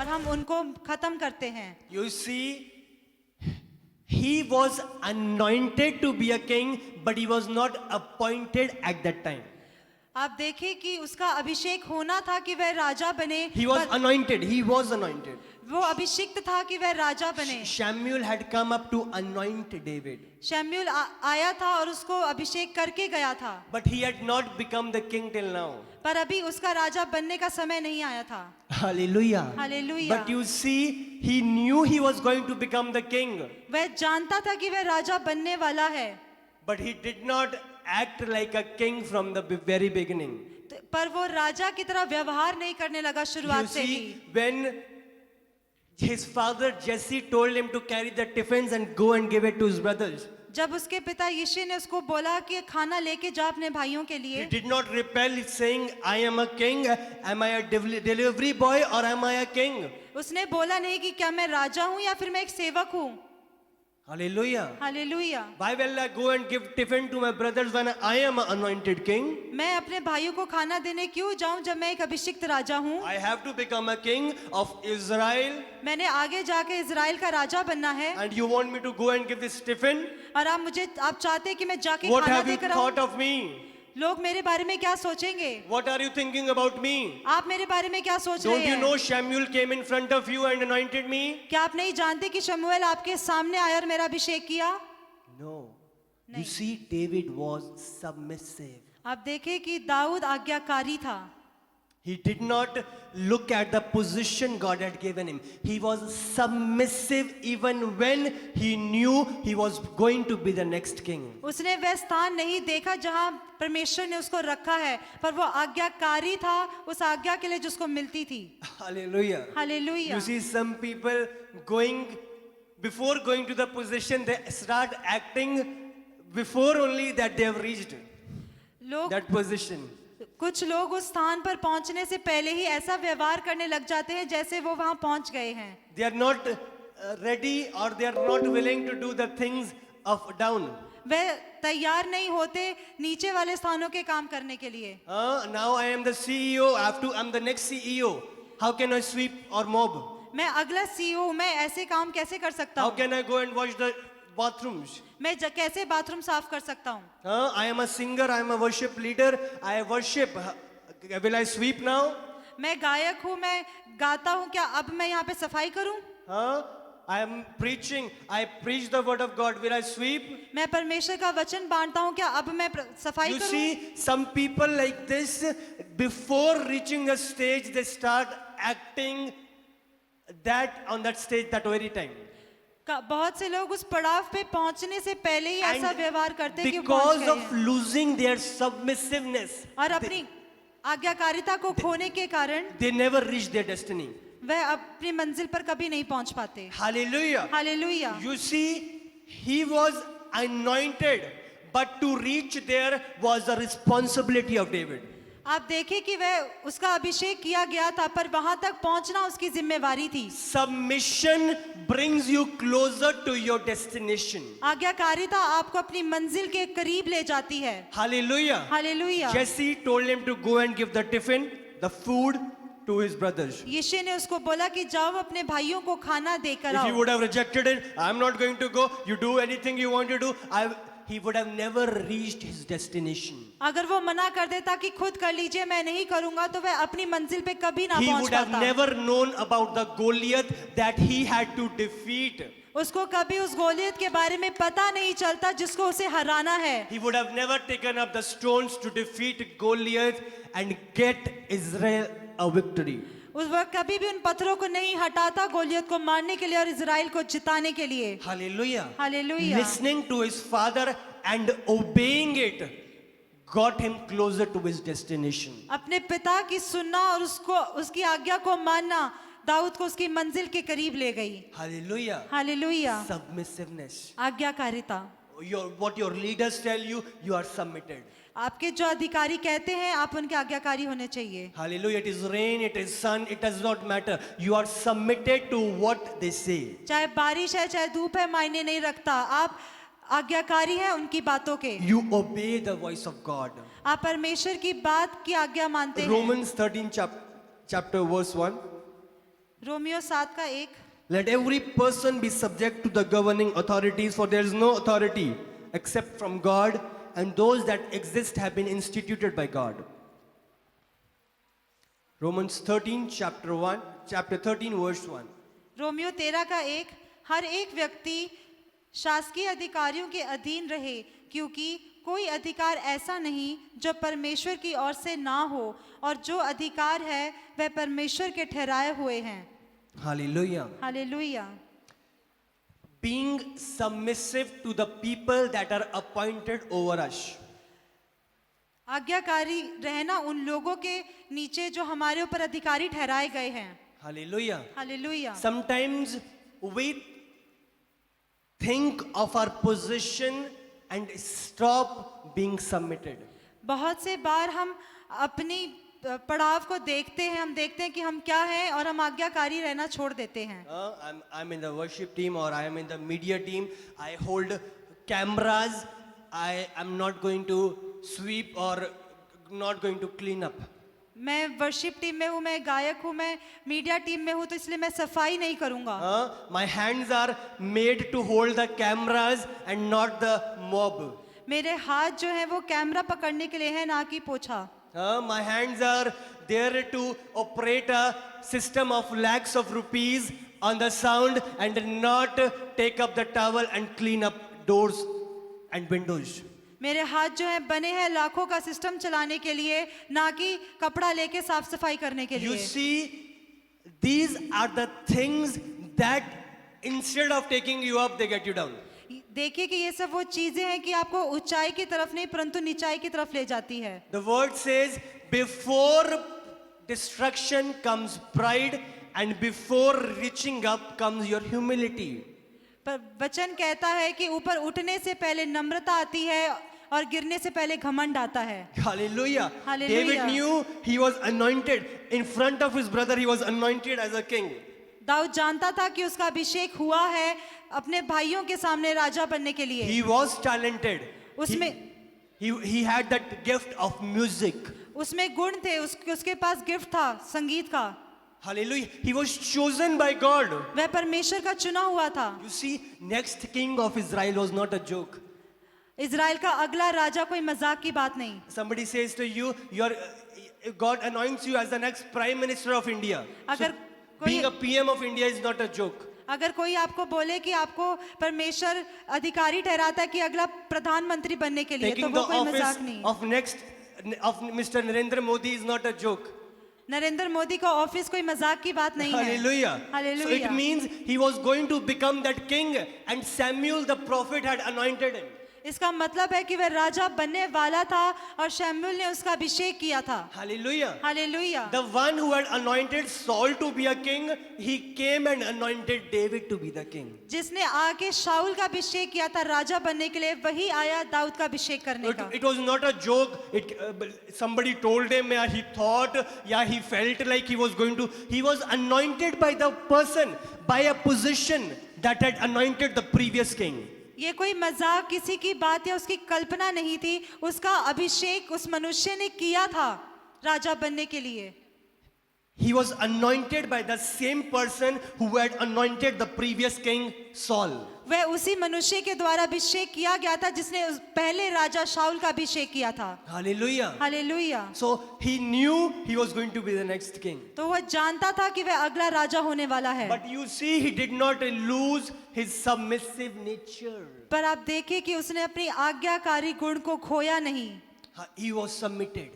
हम उनको खत्म करते हैं। You see, he was anointed to be a king, but he was not appointed at that time. आप देखें कि उसका अभिषेक होना था कि वह राजा बने, He was पर anointed. He was anointed. वो अभिषिक्त था कि वह राजा बने। Samuel had come up to anoint David, शमूएल आया था और उसको अभिषेक करके गया था, but he had not become the king till now. पर अभी उसका राजा बनने का समय नहीं आया था। Hallelujah. Hallelujah. But you see, he knew he was going to become the king, वह जानता था कि वह राजा बनने वाला है, but he did not act like a king from the very beginning. पर वो राजा की तरह व्यवहार नहीं करने लगा You शुरुआत से ही। see, when his father Jesse told him to carry the tiffins and go and give it to his brothers, जब उसके पिता यिशै ने उसको बोला कि खाना लेके जा अपने भाइयों के he लिए, did not repel, saying, I am a king. Am I a delivery boy or am I a king? उसने बोला नहीं कि क्या मैं राजा हूँ या फिर मैं एक सेवक हूँ। Hallelujah. Hallelujah. Why will I go and give tiffin to my brothers when I am an anointed king? मैं अपने भाइयों को खाना देने क्यों जाऊं जब मैं एक अभिषिक्त राजा हूँ। I have to become a king of Israel, मैंने आगे जाके इजराइल का राजा बनना है, and you want me to go and give this tiffin? और आप चाहते हैं कि मैं जाके What खाना have you देकर thought आऊं। of me? लोग मेरे बारे में क्या सोचेंगे? What are you thinking about me? आप मेरे बारे में क्या सोच रहे Don't you हैं? know Samuel came in front of you and anointed me? क्या आप नहीं जानते कि शमूएल आपके सामने आया और मेरा अभिषेक किया? No. You नहीं। see, David was submissive. आप देखें कि दाऊद आज्ञाकारी था। He did not look at the position God had given him. He was submissive even when he knew he was going to be the next king. उसने वह स्थान नहीं देखा जहां परमेश्वर ने उसको रखा है, पर वो आज्ञाकारी था उस आज्ञा के लिए जिसको मिलती थी। Hallelujah. Hallelujah. You see, some people before going to the position, they start acting before only that they have reached लोग that position. कुछ लोग उस स्थान पर पहुंचने से पहले ही ऐसा व्यवहार करने लग जाते हैं जैसे वो वहां पहुंच गए हैं। They are not ready, or they are not willing to do the things of down. वह तैयार नहीं होते नीचे वाले स्थानों के काम करने के लिए। Now I am the CEO. I'm the next CEO. How can I sweep or mob? मैं अगला सीईओ हूं, मैं ऐसे काम कैसे कर सकता How हूँ? can I go and wash the bathrooms? मैं कैसे बाथरूम साफ कर सकता हूँ? I am a singer. I am a worship leader. I worship. Will I sweep now? मैं गायक हूँ, मैं गाता हूँ, क्या अब मैं यहाँ पे सफाई करूँ? I am preaching. I preach the word of God. Will I sweep? मैं परमेश्वर का वचन बांटता हूँ, क्या अब मैं सफाई You करूँ? see, some people like this, before reaching the stage, they start acting that on that stage that very time. बहुत से लोग उस पड़ाव पे पहुंचने से पहले ही ऐसा व्यवहार करते हैं कि वो because पहुंच गए of हैं। losing their submissiveness, और अपनी आज्ञाकारिता को खोने के कारण they never reach their destiny. वह अपनी मंजिल पर कभी नहीं पहुंच पाते। Hallelujah. Hallelujah. You see, he was anointed, but to reach there was the responsibility of David. आप देखें कि वह उसका अभिषेक किया गया था, पर वहां तक पहुंचना उसकी जिम्मेवारी थी। Submission brings you closer to your destination. आज्ञाकारिता आपको अपनी मंजिल के करीब ले जाती है। Hallelujah. Hallelujah. Jesse told him to go and give the tiffin, the food, to his brothers. यिशै ने उसको बोला कि जाओ अपने भाइयों को खाना देकर If he आओ। would have rejected it, I'm not going to go. You do anything you want to do. He would have never reached his destination. अगर वो मना कर देता कि खुद कर लीजिए, मैं नहीं करूंगा, तो वह अपनी मंजिल पे कभी ना He पहुंच would have पाता। never known about the Goliath that he had to defeat. उसको कभी उस गोलियत के बारे में पता नहीं चलता जिसको उसे हराना है। He would have never taken up the stones to defeat Goliath and get Israel a victory. वह कभी भी उन पत्थरों को नहीं हटाता गोलियत को मारने के लिए और इजराइल को जिताने के लिए। Hallelujah. Hallelujah. Listening to his father and obeying it got him closer to his destination. अपने पिता की सुनना और उसकी आज्ञा को मानना दाऊद को उसकी मंजिल के करीब ले गई। Hallelujah. Hallelujah. Submissiveness. आज्ञाकारिता। What your leaders tell you, you are submitted. आपके जो अधिकारी कहते हैं आप उनके आज्ञाकारी होने चाहिए। Hallelujah. It is rain, it is sun, it does not matter. You are submitted to what they say. चाहे बारिश है चाहे धूप है, मायने नहीं रखता, आप आज्ञाकारी हैं उनकी बातों के। You obey the voice of God. आप परमेश्वर की बात की आज्ञा मानते हैं। Romans 13 chapter verse 1. रोमियो 7 का 1। Let every person be subject to the governing authorities, for there is no authority except from God, and those that exist have been instituted by God. Romans 13, chapter 13, verse 1. Romeo 13 का 1। हर एक व्यक्ति शासकीय अधिकारियों के अधीन रहे, क्योंकि कोई अधिकार ऐसा नहीं जो परमेश्वर की ओर से ना हो, और जो अधिकार है वह परमेश्वर के ठहराए हुए हैं। Hallelujah. Hallelujah. Being submissive to the people that are appointed over us. आज्ञाकारी रहना उन लोगों के नीचे जो हमारे ऊपर अधिकारी ठहराए गए हैं। Hallelujah. Hallelujah. Sometimes we think of our position and stop being submitted. बहुत से बार हम अपनी पड़ाव को देखते हैं, हम देखते हैं कि हम क्या हैं और हम आज्ञाकारी रहना छोड़ देते हैं। I'm in the worship team or I am in the media team. I hold cameras. I am not going to sweep or not going to clean up. मैं वर्शिप टीम में हूँ, मैं गायक हूँ, मैं मीडिया टीम में हूँ, तो इसलिए मैं सफाई नहीं करूँगा। My hands are made to hold the cameras and not the mob. मेरे हाथ जो है वो कैमरा पकड़ने के लिए है, ना कि पोछा। My hands are there to operate a system of lakhs of rupees on the sound and not take up the towel and clean up doors and windows. मेरे हाथ जो है बने हैं लाखों का सिस्टम चलाने के लिए, ना कि कपड़ा लेके साफ सफाई करने के You लिए। see, these are the things that instead of taking you up, they get you down. देखिए कि ये सब वो चीजें हैं कि आपको ऊंचाई की तरफ नहीं परंतु निचाई की तरफ ले जाती है। The word says, before destruction comes pride, and before reaching up comes your humility. पर वचन कहता है कि ऊपर उठने से पहले नम्रता आती है और गिरने से पहले घमंड आता है। Hallelujah. Hallelujah. David knew he was anointed. In front of his brother, he was anointed as a king. Dawood जानता था कि उसका अभिषेक हुआ है अपने भाइयों के सामने राजा बनने के लिए। He was talented. उसमें He had that gift of music. उसमें गुण थे, उसके पास गिफ्ट था संगीत का। Hallelujah. He was chosen by God. वह परमेश्वर का चुना हुआ था। You see, next king of Israel was not a joke. Israel का अगला राजा कोई मजाक की बात नहीं। Somebody says to you, God anoints you as the next prime minister of India. अगर Being a कोई PM of India is not a joke. अगर कोई आपको बोले कि आपको परमेश्वर अधिकारी ठहराता है कि अगला प्रधानमंत्री बनने के लिए, तो Taking वो the कोई office मजाक नहीं। of Mr. Narendra Modi is not a joke. Narendra Modi का ऑफिस कोई मजाक की बात नहीं है। Hallelujah. So Hallelujah. it means he was going to become that king, and Samuel the prophet had anointed him. इसका मतलब है कि वह राजा बनने वाला था और शमूएल ने उसका अभिषेक किया था। Hallelujah. Hallelujah. The one who had anointed Saul to be a king, he came and anointed David to be the king. जिसने आके शाऊल का अभिषेक किया था राजा बनने के लिए, वही आया दाऊद का अभिषेक करने का। It was not a joke. Somebody told him, yeah, he thought, yeah, he felt like he was going to. He was anointed by the person, by a position that had anointed the previous king. ये कोई मजाक किसी की बात या उसकी कल्पना नहीं थी, उसका अभिषेक उस मनुष्य ने किया था राजा बनने के लिए। He was anointed by the same person who had anointed the previous king Saul. वह उसी मनुष्य के द्वारा अभिषेक किया गया था जिसने पहले राजा शाऊल का अभिषेक किया था। Hallelujah. Hallelujah. So he knew he was going to be the next king. तो वह जानता था कि वह अगला राजा होने वाला है। But you see, he did not lose his submissive nature. पर आप देखिए कि उसने अपनी आज्ञाकारी गुण को खोया नहीं। He was submitted.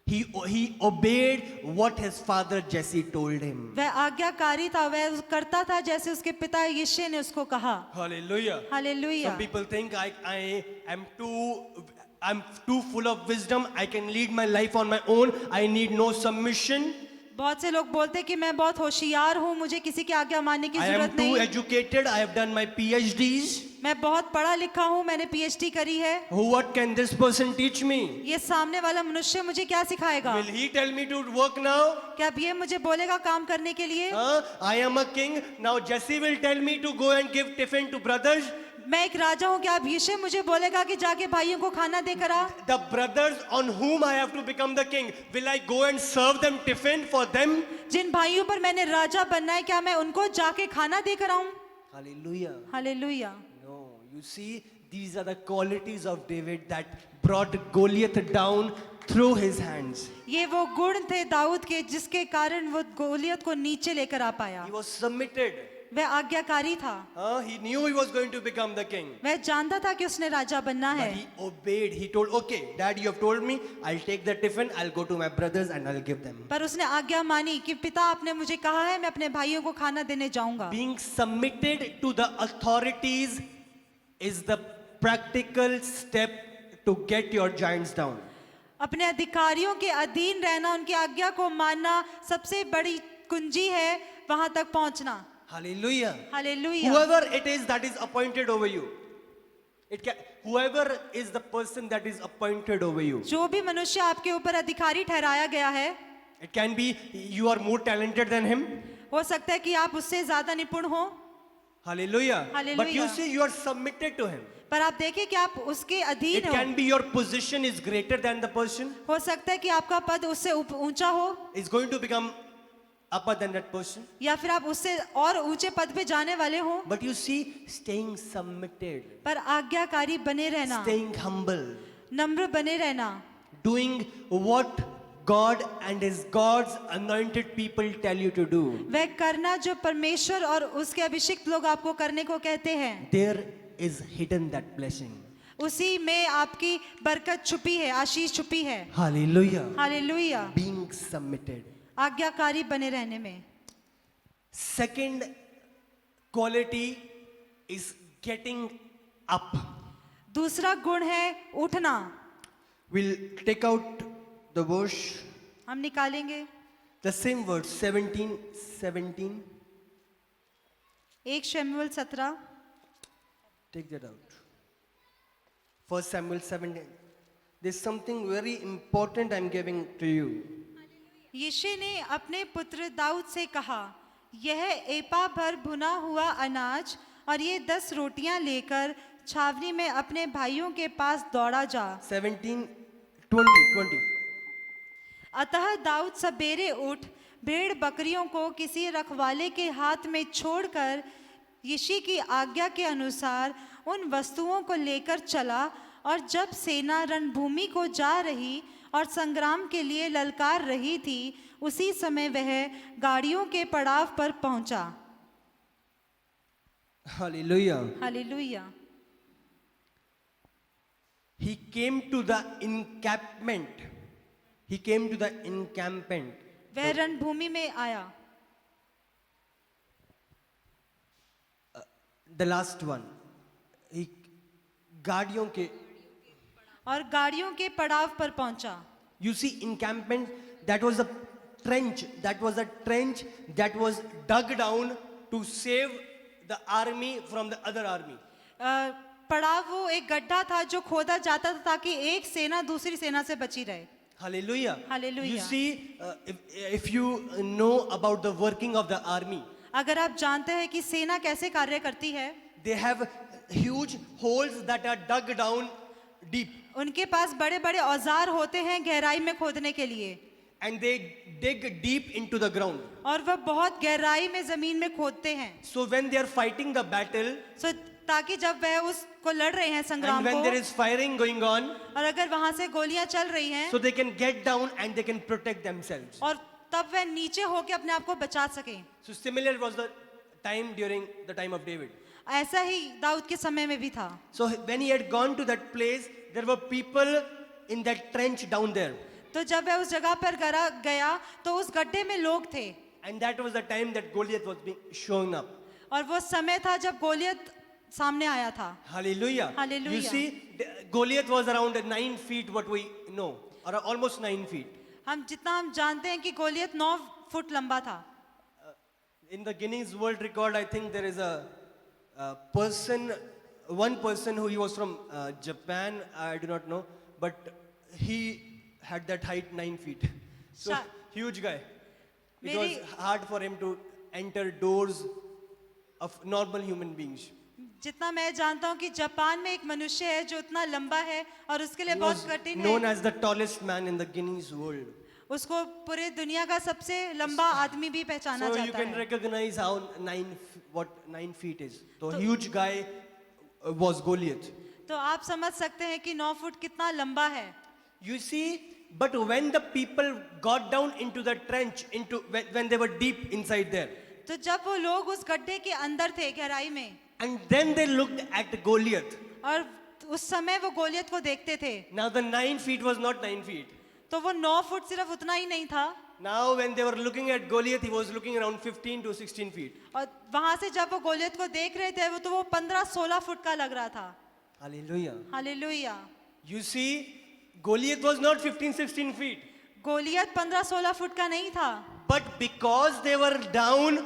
He obeyed what his father Jesse told him. वह आज्ञाकारी था, वह करता था जैसे उसके पिता यिशै ने उसको कहा। Hallelujah. Hallelujah. Some people think I am too full of wisdom. I can lead my life on my own. I need no submission. बहुत से लोग बोलते हैं कि मैं बहुत होशियार हूँ, मुझे किसी की आज्ञा मानने की I am जरूरत too नहीं। educated. I have done my PhDs. मैं बहुत पढ़ा लिखा हूँ, मैंने पीएचडी करी है। What can this person teach me? ये सामने वाला मनुष्य मुझे क्या सिखाएगा? Will he tell me to work now? क्या अब ये मुझे बोलेगा काम करने के लिए? I am a king. Now Jesse will tell me to go and give tiffin to brothers. मैं एक राजा हूँ, क्या अब यिशै मुझे बोलेगा कि जाके भाइयों को खाना देकर आ? The brothers on whom I have to become the king, will I go and serve them tiffin for them? जिन भाइयों पर मैंने राजा बनना है, क्या मैं उनको जाके खाना देकर आऊं? Hallelujah. Hallelujah. No, you see, these are the qualities of David that brought Goliath down through his hands. ये वो गुण थे दाऊद के जिसके कारण वो गोलियत को नीचे लेकर आ पाया। He was submitted. वह आज्ञाकारी था। He knew he was going to become the king. वह जानता था कि उसने राजा बनना But है, he obeyed. He told, okay, Dad, you have told me, I'll take the tiffin, I'll go to my brothers and I'll give them. पर उसने आज्ञा मानी कि पिता आपने मुझे कहा है, मैं अपने भाइयों को खाना देने जाऊंगा। Being submitted to the authorities is the practical step to get your giants down. अपने अधिकारियों के अधीन रहना, उनकी आज्ञा को मानना सबसे बड़ी कुंजी है वहां तक पहुंचना। Hallelujah. Hallelujah. Whoever it is that is appointed over you, whoever is the person that is appointed over you. जो भी मनुष्य आपके ऊपर अधिकारी ठहराया गया है, It can be you are more talented than him. हो सकता है कि आप उससे ज्यादा निपुण हो, Hallelujah. But Hallelujah. you see, you are submitted to him. पर आप देखिए कि आप उसके It अधीन हो। can be your position is greater than the person. हो सकता है कि आपका पद उससे ऊंचा हो, Is going to become upper than that person. या फिर आप उससे और ऊंचे पद पे जाने वाले हो। But you see, staying submitted, पर आज्ञाकारी बने रहना, staying humble, नम्र बने रहना, doing what God and His God's anointed people tell you to do. वह करना जो परमेश्वर और उसके अभिषिक्त लोग आपको करने को कहते हैं, There is hidden that blessing. उसी में आपकी बरकत छुपी है, आशीष छुपी है। Hallelujah. हालेलुया। Being submitted. आज्ञाकारी बने रहने में। Second quality is getting up. दूसरा गुण है उठना। We'll take out the verse, हम निकालेंगे the same verse, 17. 1 शमूएल 17। Take that out. 1 Samuel 17. There's something very important I'm giving to you. यिशै ने अपने पुत्र दाऊद से कहा, यह एपा भर भुना हुआ अनाज और ये 10 रोटियां लेकर छावनी में अपने भाइयों के पास दौड़ा जा। 17, 20. अतः दाऊद सबेरे उठ भेड़ बकरियों को किसी रखवाले के हाथ में छोड़कर यिशै की आज्ञा के अनुसार उन वस्तुओं को लेकर चला, और जब सेना रणभूमि को जा रही और संग्राम के लिए ललकार रही थी, उसी समय वह गाड़ियों के पड़ाव पर पहुंचा। Hallelujah. Hallelujah. He came to the encampment. He came to the encampment. वह रणभूमि में आया। The last one. गाड़ियों के और गाड़ियों के पड़ाव पर पहुंचा। You see, encampment, that was a trench. That was a trench that was dug down to save the army from the other army. पड़ाव वो एक गड्ढा था जो खोदा जाता था ताकि एक सेना दूसरी सेना से बची रहे। Hallelujah. Hallelujah. You see, if you know about the working of the army, अगर आप जानते हैं कि सेना कैसे कार्य करती है, they have huge holes that are dug down deep. उनके पास बड़े बड़े औजार होते हैं गहराई में खोदने के लिए, And they dig deep into the ground. और वह बहुत गहराई में जमीन में खोदते हैं। So when they are fighting the battle, ताकि जब वह उसको लड़ रहे हैं संग्राम and when को, there is firing going on, और अगर वहां से गोलियां चल रही हैं, so they can get down and they can protect themselves. और तब वह नीचे होकर अपने आप को बचा सके। So similar was the time during the time of David. ऐसा ही दाऊद के समय में भी था। So when he had gone to that place, there were people in that trench down there. तो जब वह उस जगह पर गया तो उस गड्ढे में लोग थे, And that was the time that Goliath was being shown up. और वो समय था जब गोलियत सामने आया था। Hallelujah. Hallelujah. You see, Goliath was around 9 feet, what we know, or almost 9 feet. हम जानते हैं कि गोलियत 9 फुट लंबा था। In the Guinness World Record, I think there is a person, one person who he was from Japan, I do not know, but he had that height 9 feet. So Sha- huge guy. It Very- was hard for him to enter doors of normal human beings. जितना मैं जानता हूँ कि Japan में एक मनुष्य है जो इतना लंबा है और उसके लिए He बहुत was कठिन known है। as the tallest man in the Guinness World. उसको पूरे दुनिया का सबसे लंबा आदमी भी पहचाना So you जाता can है। recognize how 9 feet is. So huge guy was Goliath. तो आप समझ सकते हैं कि 9 फुट कितना लंबा है। You see, but when the people got down into the trench, when they were deep inside there, तो जब वो लोग उस गड्ढे के अंदर थे गहराई में, and then they looked at Goliath. और उस समय वो गोलियत को देखते थे, Now the 9 feet was not 9 feet. तो वो 9 फुट सिर्फ उतना ही नहीं था। Now when they were looking at Goliath, he was looking around 15 to 16 feet. और वहां से जब वो गोलियत को देख रहे थे, वो 15-16 फुट का लग रहा था। Hallelujah. Hallelujah. You see, Goliath was not 15-16 feet. Goliath 15-16 foot का नहीं था, But because they were down,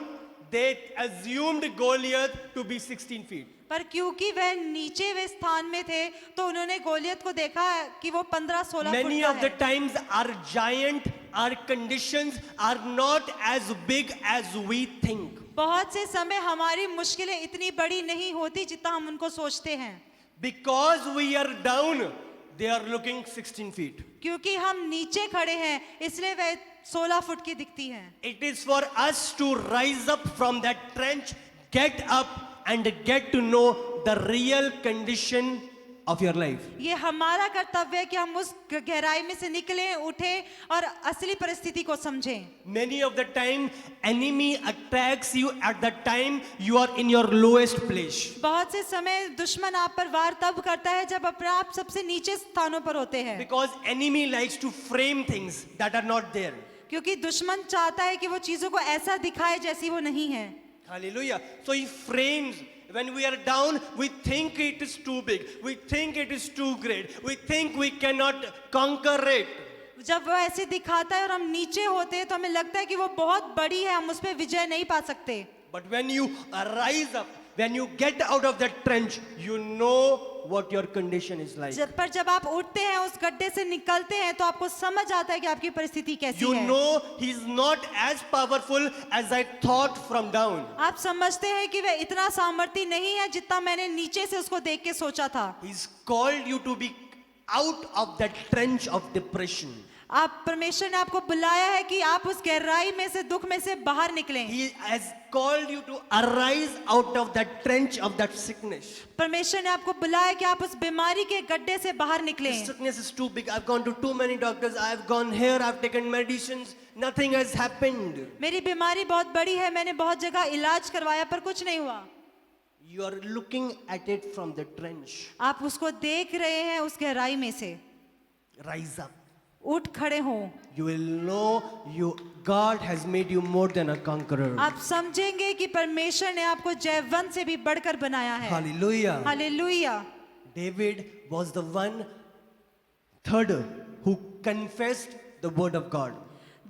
they assumed Goliath to be 16 feet. पर क्योंकि वह नीचे वे स्थान में थे, तो उन्होंने गोलियत को देखा कि वो 15-16 फुट Many का of the है। times our giant, our conditions are not as big as we think. बहुत से समय हमारी मुश्किलें इतनी बड़ी नहीं होती जितना हम उनको सोचते हैं, Because we are down, they are looking 16 feet. क्योंकि हम नीचे खड़े हैं, इसलिए वह 16 फुट की दिखती हैं। It is for us to rise up from that trench, get up and get to know the real condition of your life. ये हमारा कर्तव्य है कि हम उस गहराई में से निकलें, उठें और असली परिस्थिति को समझें। Many of the time, enemy attacks you at the time you are in your lowest place. बहुत से समय दुश्मन आप पर वार तब करता है जब अपने आप सबसे नीचे स्थानों पर होते हैं, Because enemy likes to frame things that are not there. क्योंकि दुश्मन चाहता है कि वो चीजों को ऐसा दिखाए जैसी वो नहीं है। Hallelujah. So he frames. When we are down, we think it is too big. We think it is too great. We think we cannot conquer it. जब वो ऐसे दिखाता है और हम नीचे होते हैं तो हमें लगता है कि वो बहुत बड़ी है, हम उस पर विजय नहीं पा सकते। But when you rise up, when you get out of that trench, you know what your condition is like. जब आप उठते हैं, उस गड्ढे से निकलते हैं, तो आपको समझ आता है कि आपकी परिस्थिति कैसी You है। know he's not as powerful as I thought from down. आप समझते हैं कि वह इतना सामर्थी नहीं है जितना मैंने नीचे से उसको देख के सोचा था। He's called you to be out of that trench of depression. आप परमेश्वर ने आपको बुलाया है कि आप उस गहराई में से, दुख में से बाहर निकलें। He has called you to arise out of that trench of that sickness. परमेश्वर ने आपको बुलाया है कि आप उस बीमारी के गड्ढे से बाहर This निकलें। sickness is too big. I've gone to too many doctors. I've gone here. I've taken medicines. Nothing has happened. मेरी बीमारी बहुत बड़ी है, मैंने बहुत जगह इलाज करवाया पर कुछ नहीं हुआ। You are looking at it from the trench. आप उसको देख रहे हैं उस गहराई में से। Rise up. उठ खड़े हो। You will know God has made you more than a conqueror. आप समझेंगे कि परमेश्वर ने आपको जयवंत से भी बढ़कर बनाया है। Hallelujah. Hallelujah. David was the one third who confessed the word of God.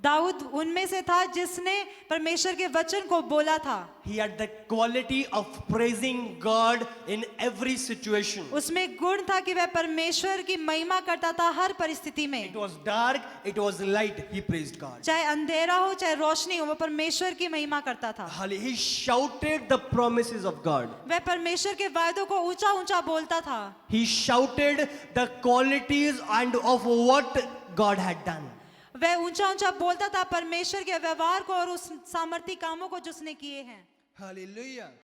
Dawood उनमें से था जिसने परमेश्वर के वचन को बोला था। He had the quality of praising God in every situation. उसमें गुण था कि वह परमेश्वर की महिमा करता था हर परिस्थिति में। It was dark, it was light, he praised God. चाहे अंधेरा हो चाहे रोशनी हो, वो परमेश्वर की महिमा करता था। He shouted the promises of God. वह परमेश्वर के वायदों को ऊंचा ऊंचा बोलता था। He shouted the qualities and of what God had done. वह ऊंचा ऊंचा बोलता था परमेश्वर के व्यवहार को और उस सामर्थी कामों को जो उसने किए हैं। Hallelujah.